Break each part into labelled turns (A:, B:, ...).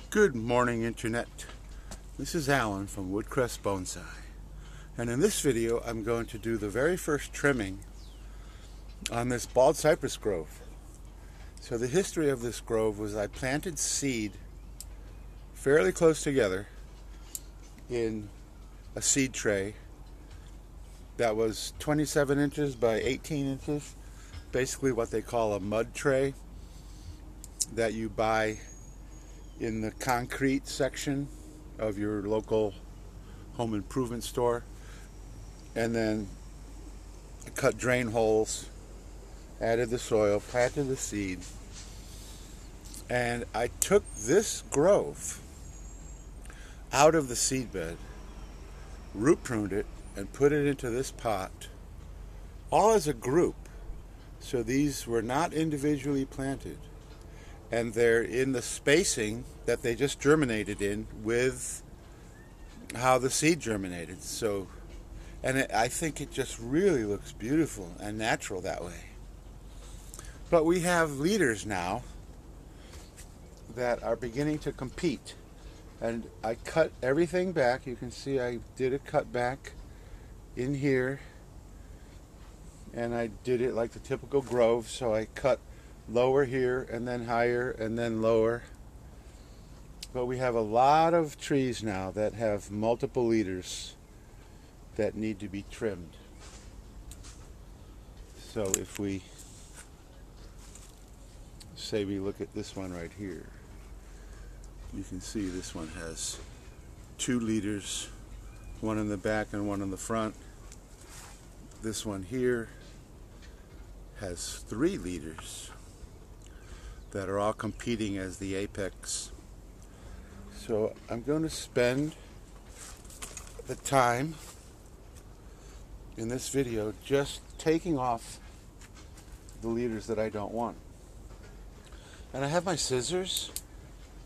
A: Good morning, Internet. This is Alan from Woodcrest Bonsai. And in this video, I'm going to do the very first trimming on this bald cypress grove. So the history of this grove was I planted seed fairly close together in a seed tray that was 27 inches by 18 inches, basically what they call a mud tray that you buy in the concrete section of your local home improvement store. And then I cut drain holes, added the soil, planted the seed, and I took this grove out of the seed bed, root pruned it, and put it into this pot, all as a group. So these were not individually planted, and they're in the spacing that they just germinated in with how the seed germinated. So, I think it just really looks beautiful and natural that way. But we have leaders now that are beginning to compete, and I cut everything back. You can see I did a cut back in here, and I did it like the typical grove. So I cut lower here and then higher and then lower. But we have a lot of trees now that have multiple leaders that need to be trimmed. So if we say we look at this one right here, you can see this one has 2 leaders, one in the back and one in the front. This one here has 3 leaders that are all competing as the apex. So I'm going to spend the time in this video just taking off the leaders that I don't want. And I have my scissors,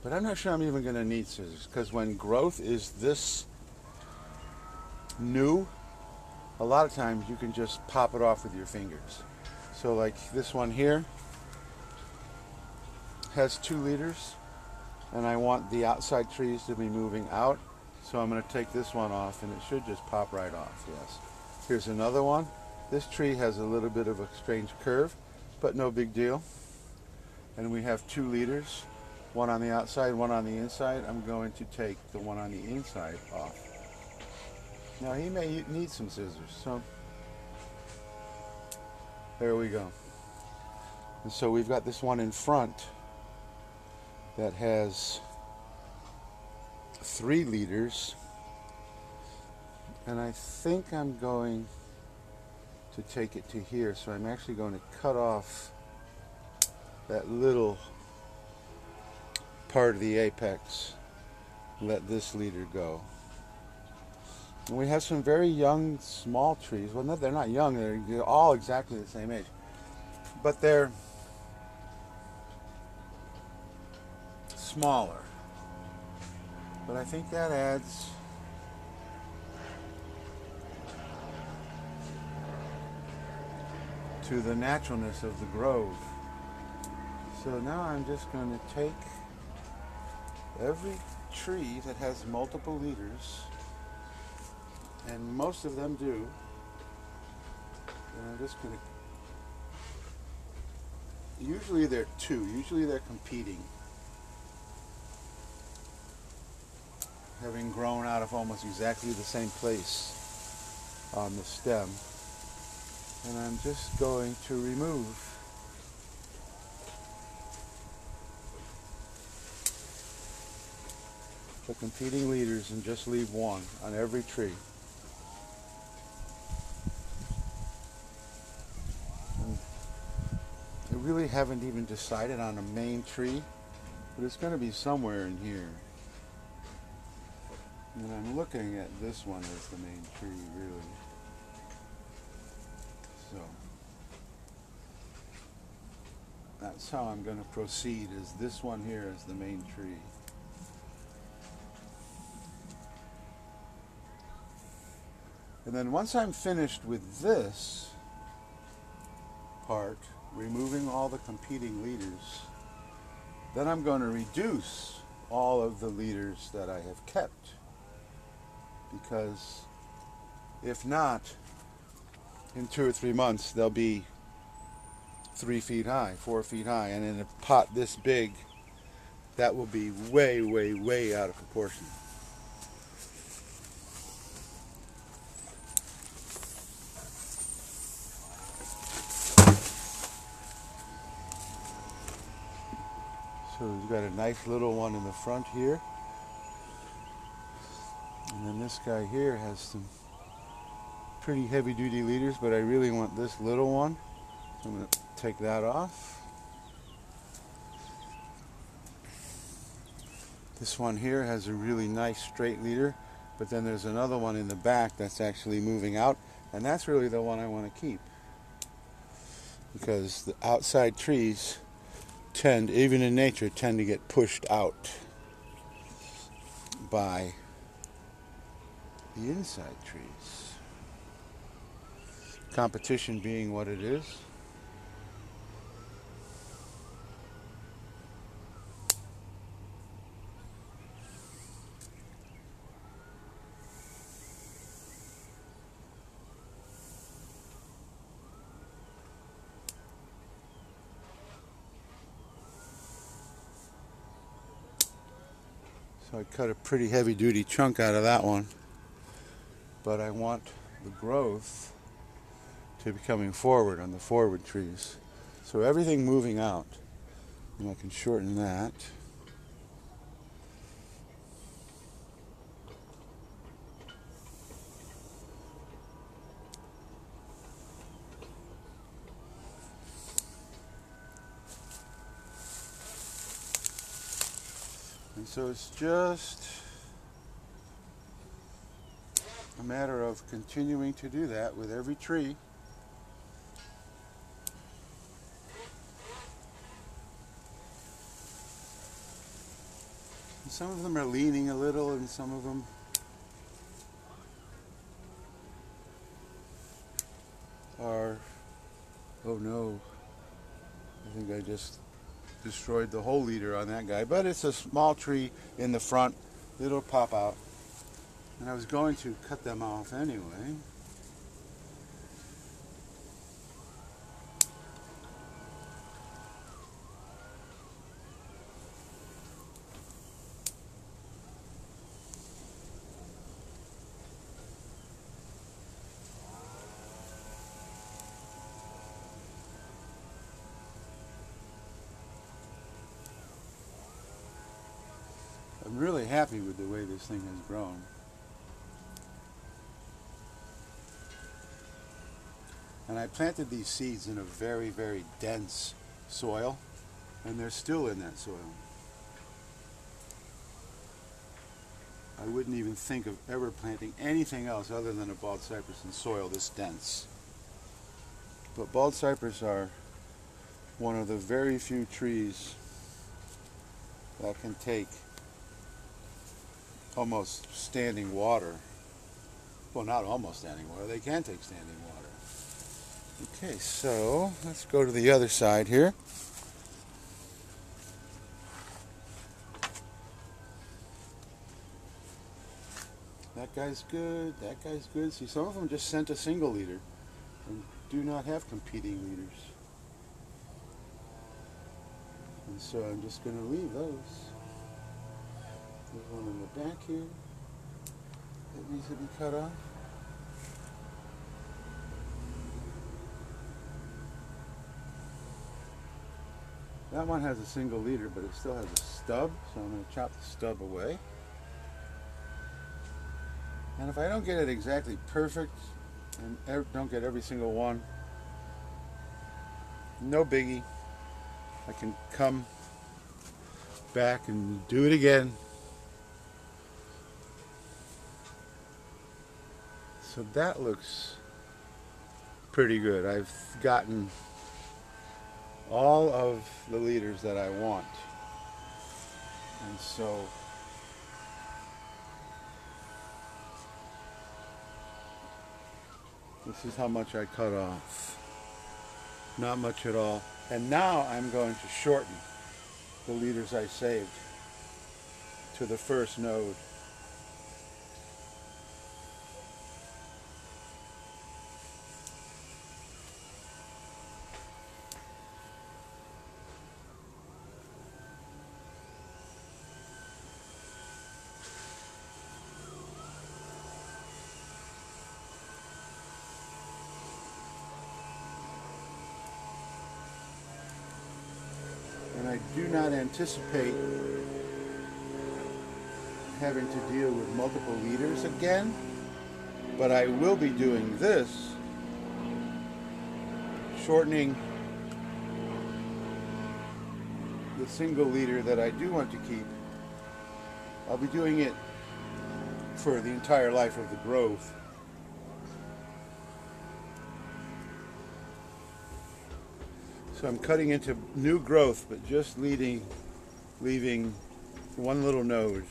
A: but I'm not sure I'm even going to need scissors, because when growth is this new, a lot of times you can just pop it off with your fingers. So like this one here has 2 leaders, and I want the outside trees to be moving out, so I'm going to take this one off, and it should just pop right off. Yes. Here's another one. This tree has a little bit of a strange curve, but no big deal. And we have 2 leaders, one on the outside, one on the inside. I'm going to take the one on the inside off. Now he may need some scissors, so there we go. And so we've got this one in front that has 3 leaders, and I think I'm going to take it to here. So I'm actually going to cut off that little part of the apex, let this leader go. And we have some very young small trees. Well, no, they're not young, they're all exactly the same age, but they're smaller. But I think that adds to the naturalness of the grove. So now I'm just going to take every tree that has multiple leaders, and most of them do, and I'm just going to, usually they're 2, usually they're competing, having grown out of almost exactly the same place on the stem. And I'm just going to remove the competing leaders and just leave one on every tree. And I really haven't even decided on a main tree, but it's going to be somewhere in here. And I'm looking at this one as the main tree, really. So that's how I'm going to proceed, is this one here as the main tree. And then once I'm finished with this part, removing all the competing leaders, then I'm going to reduce all of the leaders that I have kept, because if not, in 2 or 3 months they'll be 3 feet high, 4 feet high, and in a pot this big, that will be way, way, way out of proportion. So we've got a nice little one in the front here. And then this guy here has some pretty heavy duty leaders, but I really want this little one. So I'm going to take that off. This one here has a really nice straight leader, but then there's another one in the back that's actually moving out, and that's really the one I want to keep. Because the outside trees tend, even in nature, tend to get pushed out by the inside trees. Competition being what it is. So I cut a pretty heavy duty chunk out of that one, but I want the growth to be coming forward on the forward trees. So everything moving out, and I can shorten that. And so it's just a matter of continuing to do that with every tree. And some of them are leaning a little, and some of them are, oh no, I think I just destroyed the whole leader on that guy, but it's a small tree in the front. It'll pop out, and I was going to cut them off anyway. I'm really happy with the way this thing has grown. And I planted these seeds in a very, very dense soil, and they're still in that soil. I wouldn't even think of ever planting anything else other than a bald cypress in soil this dense. But bald cypress are one of the very few trees that can take almost standing water. Well, not almost standing water. They can take standing water. Okay, so let's go to the other side here. That guy's good. That guy's good. See, some of them just sent a single leader and do not have competing leaders. And so I'm just going to leave those. There's one in the back here that needs to be cut off. That one has a single leader, but it still has a stub, so I'm going to chop the stub away. And if I don't get it exactly perfect, and don't get every single one, no biggie. I can come back and do it again. So that looks pretty good. I've gotten all of the leaders that I want. And so this is how much I cut off. Not much at all. And now I'm going to shorten the leaders I saved. to the first node. And I do not anticipate having to deal with multiple leaders again, but I will be doing this, shortening the single leader that I do want to keep. I'll be doing it for the entire life of the grove. So I'm cutting into new growth, but just leaving one little node.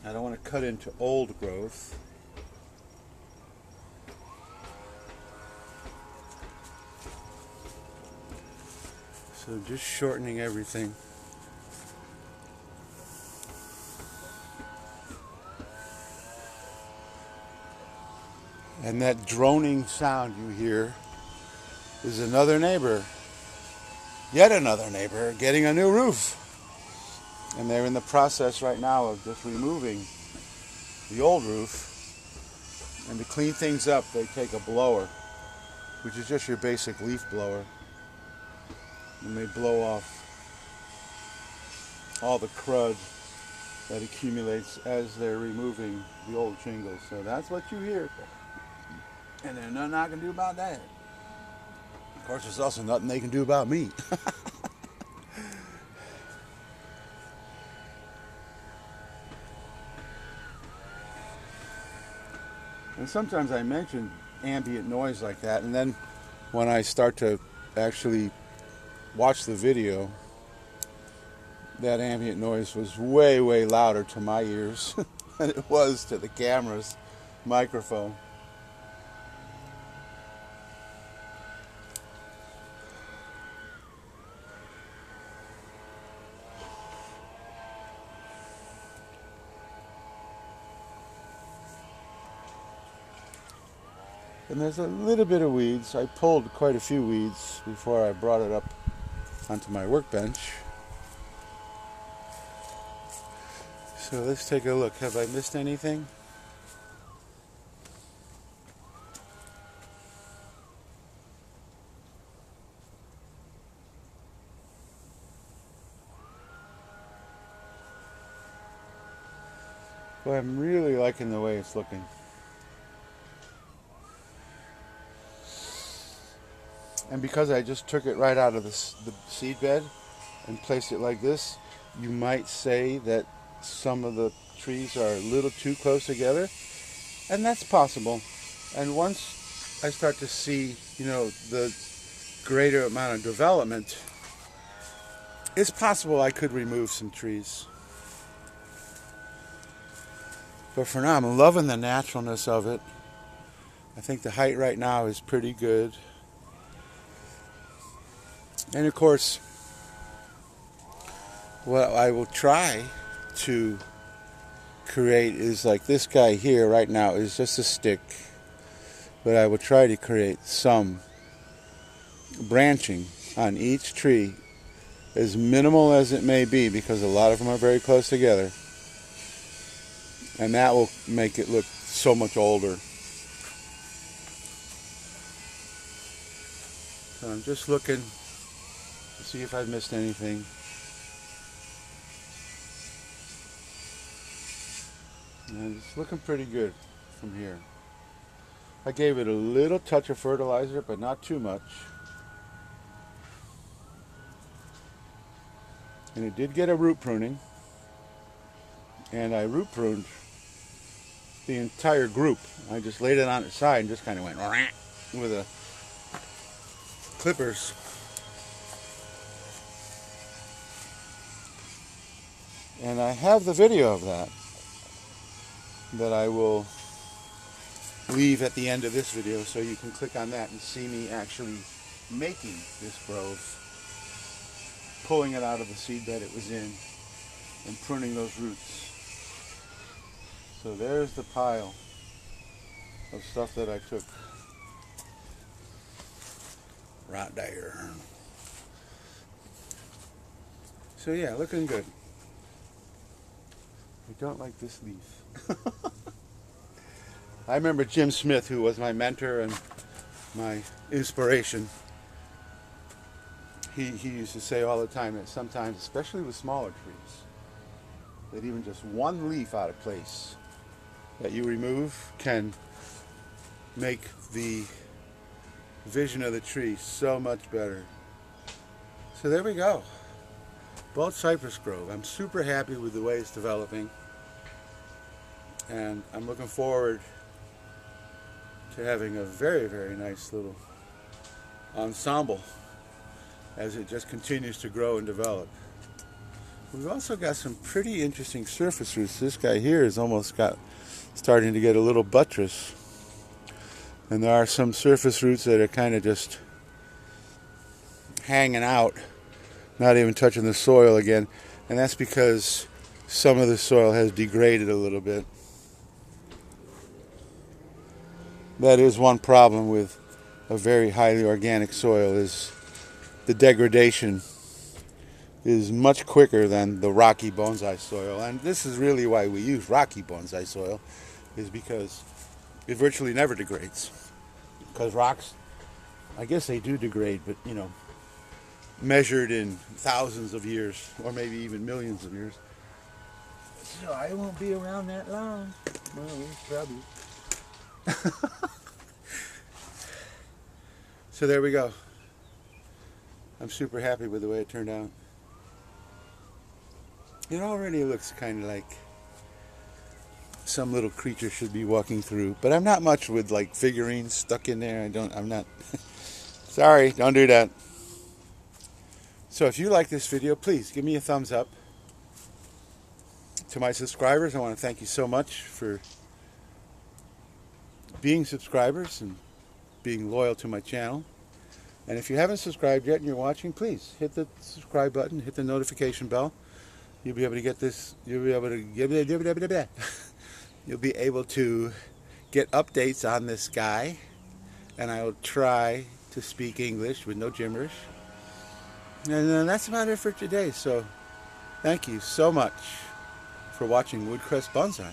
A: I don't want to cut into old growth. So just shortening everything. And that droning sound you hear is another neighbor, yet another neighbor, getting a new roof. And they're in the process right now of just removing the old roof. And to clean things up, they take a blower, which is just your basic leaf blower, and they blow off all the crud that accumulates as they're removing the old shingles. So that's what you hear. And there's nothing I can do about that. Of course, there's also nothing they can do about me. And sometimes I mention ambient noise like that, and then when I start to actually watch the video, that ambient noise was way, way louder to my ears than it was to the camera's microphone. And there's a little bit of weeds. I pulled quite a few weeds before I brought it up onto my workbench. So let's take a look. Have I missed anything? Well, I'm really liking the way it's looking. And because I just took it right out of the seed bed and placed it like this, you might say that some of the trees are a little too close together. And that's possible. And once I start to see, the greater amount of development, it's possible I could remove some trees. But for now, I'm loving the naturalness of it. I think the height right now is pretty good. And of course, what I will try to create is like this guy here right now is just a stick. But I will try to create some branching on each tree, as minimal as it may be, because a lot of them are very close together. And that will make it look so much older. So I'm just looking to see if I've missed anything. And it's looking pretty good from here. I gave it a little touch of fertilizer, but not too much. And it did get a root pruning. And I root pruned the entire group. I just laid it on its side and just kind of went with the clippers. And I have the video of that I will leave at the end of this video, so you can click on that and see me actually making this grove, pulling it out of the seed bed it was in, and pruning those roots. So there's the pile of stuff that I took. Right there. So yeah, looking good. I don't like this leaf. I remember Jim Smith, who was my mentor and my inspiration. He used to say all the time that sometimes, especially with smaller trees, that even just one leaf out of place that you remove can make the vision of the tree so much better. So there we go. Bald Cypress Grove. I'm super happy with the way it's developing, and I'm looking forward to having a very, very nice little ensemble as it just continues to grow and develop. We've also got some pretty interesting surface roots. This guy here is starting to get a little buttress, and there are some surface roots that are kind of just hanging out, not even touching the soil again, and that's because some of the soil has degraded a little bit. That is one problem with a very highly organic soil, is the degradation is much quicker than the rocky bonsai soil. And this is really why we use rocky bonsai soil, is because it virtually never degrades. Because rocks, I guess they do degrade, but measured in thousands of years, or maybe even millions of years. So I won't be around that long. Well, probably. So there we go. I'm super happy with the way it turned out. It already looks kind of like some little creature should be walking through, but I'm not much with like figurines stuck in there. I'm not. Sorry, don't do that. So if you like this video, please give me a thumbs up. To my subscribers, I want to thank you so much for being subscribers and being loyal to my channel. And if you haven't subscribed yet and you're watching, please hit the subscribe button, hit the notification bell. You'll be able to get this, you'll be able to get updates on this guy, and I will try to speak English with no gibberish. And that's about it for today. So thank you so much for watching Woodcrest Bonsai.